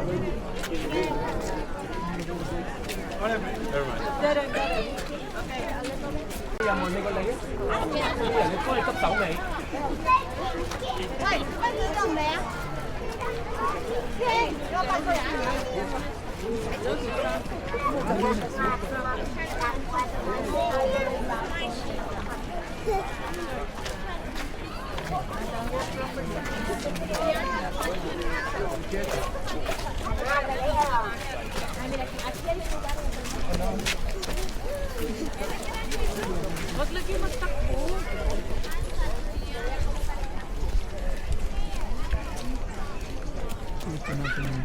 Never mind. Got it. Okay, a little bit. Bây giờ ngồi đây con lấy. Bây giờ lấy coi cấp tẩu này. Ơi, có gì đâu mẹ? Thế, cho bà coi ạ. Wag lagi magtakbo. Ito natin yung